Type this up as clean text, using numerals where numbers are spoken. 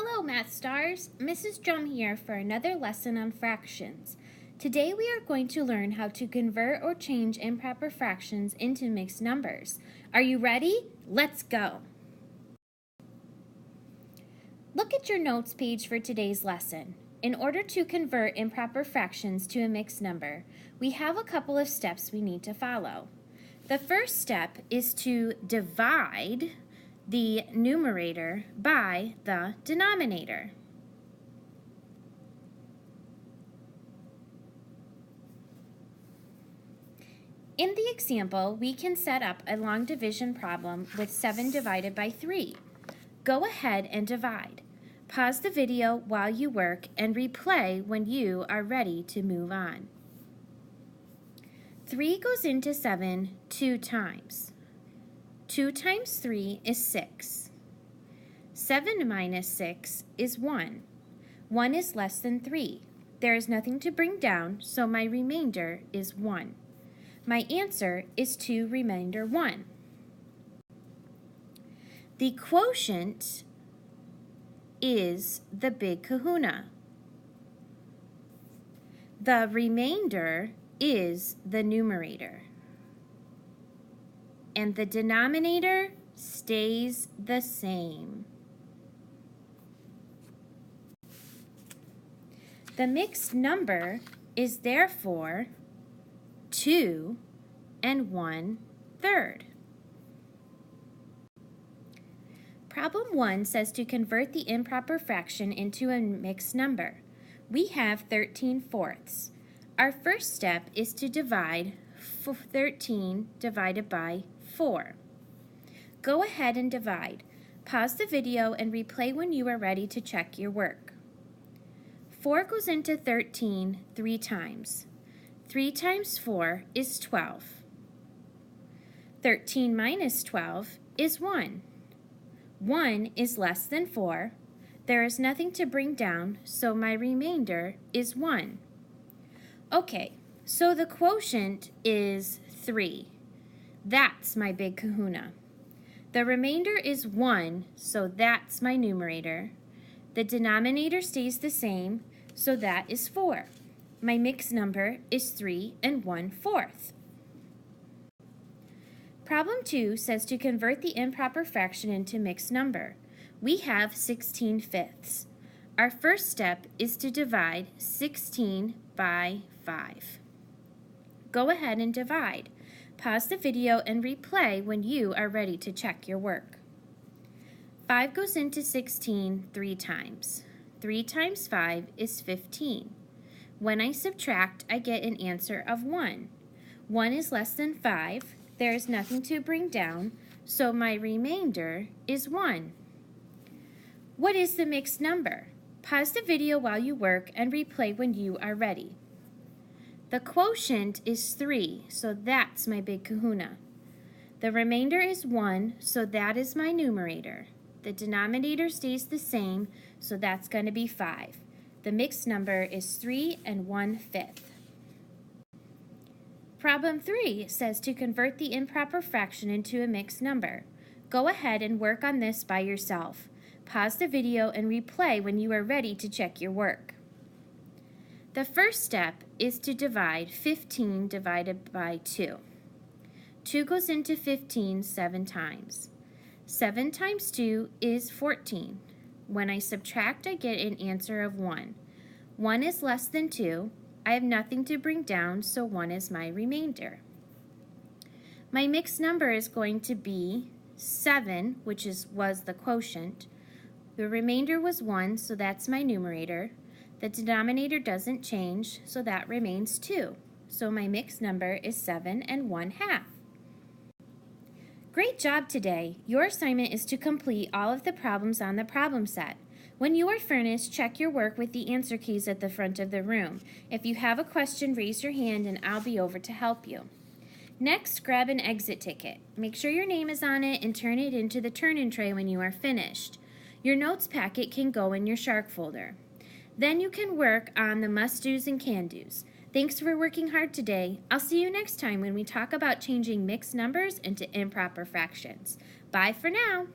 Hello, Math Stars. Mrs. Drum here for another lesson on fractions. Today we are going to learn how to convert or change improper fractions into mixed numbers. Are you ready? Let's go. Look at your notes page for today's lesson. In order to convert improper fractions to a mixed number, we have a couple of steps we need to follow. The first step is to divide the numerator by the denominator. In the example, we can set up a long division problem with 7 divided by 3. Go ahead and divide. Pause the video while you work and replay when you are ready to move on. 3 goes into 7 2 times. 2 times 3 is 6. 7 minus 6 is 1. 1 is less than 3. There is nothing to bring down, so my remainder is 1. My answer is 2 remainder 1. The quotient is the big kahuna. The remainder is the numerator. And the denominator stays the same. The mixed number is therefore 2 1/3. Problem 1 says to convert the improper fraction into a mixed number. We have 13/4. Our first step is to divide 13 divided by 4. Go ahead and divide. Pause the video and replay when you are ready to check your work. 4 goes into 13 3 times. 3 times 4 is 12. 13 minus 12 is 1. 1 is less than 4. There is nothing to bring down, so my remainder is 1. Okay, so the quotient is 3. That's my big kahuna. The remainder is 1, so that's my numerator. The denominator stays the same, so that is 4. My mixed number is 3 1/4. Problem 2 says to convert the improper fraction into mixed number. We have 16/5. Our first step is to divide 16 by 5. Go ahead and divide. Pause the video and replay when you are ready to check your work. 5 goes into 16 3 times. 3 times 5 is 15. When I subtract, I get an answer of 1. 1 is less than 5. There is nothing to bring down, so my remainder is 1. What is the mixed number? Pause the video while you work and replay when you are ready. The quotient is 3, so that's my big kahuna. The remainder is 1, so that is my numerator. The denominator stays the same, so that's going to be 5. The mixed number is 3 1/5. Problem 3 says to convert the improper fraction into a mixed number. Go ahead and work on this by yourself. Pause the video and replay when you are ready to check your work. The first step is to divide 15 divided by 2. 2 goes into 15 7 times. 7 times 2 is 14. When I subtract, I get an answer of 1. 1 is less than 2. I have nothing to bring down, so 1 is my remainder. My mixed number is going to be 7, which was the quotient. The remainder was 1, so that's my numerator. The denominator doesn't change, so that remains 2. So my mixed number is 7 1/2. Great job today. Your assignment is to complete all of the problems on the problem set. When you are finished, check your work with the answer keys at the front of the room. If you have a question, raise your hand and I'll be over to help you. Next, grab an exit ticket. Make sure your name is on it and turn it into the turn-in tray when you are finished. Your notes packet can go in your Shark folder. Then you can work on the must-dos and can-dos. Thanks for working hard today. I'll see you next time when we talk about changing mixed numbers into improper fractions. Bye for now.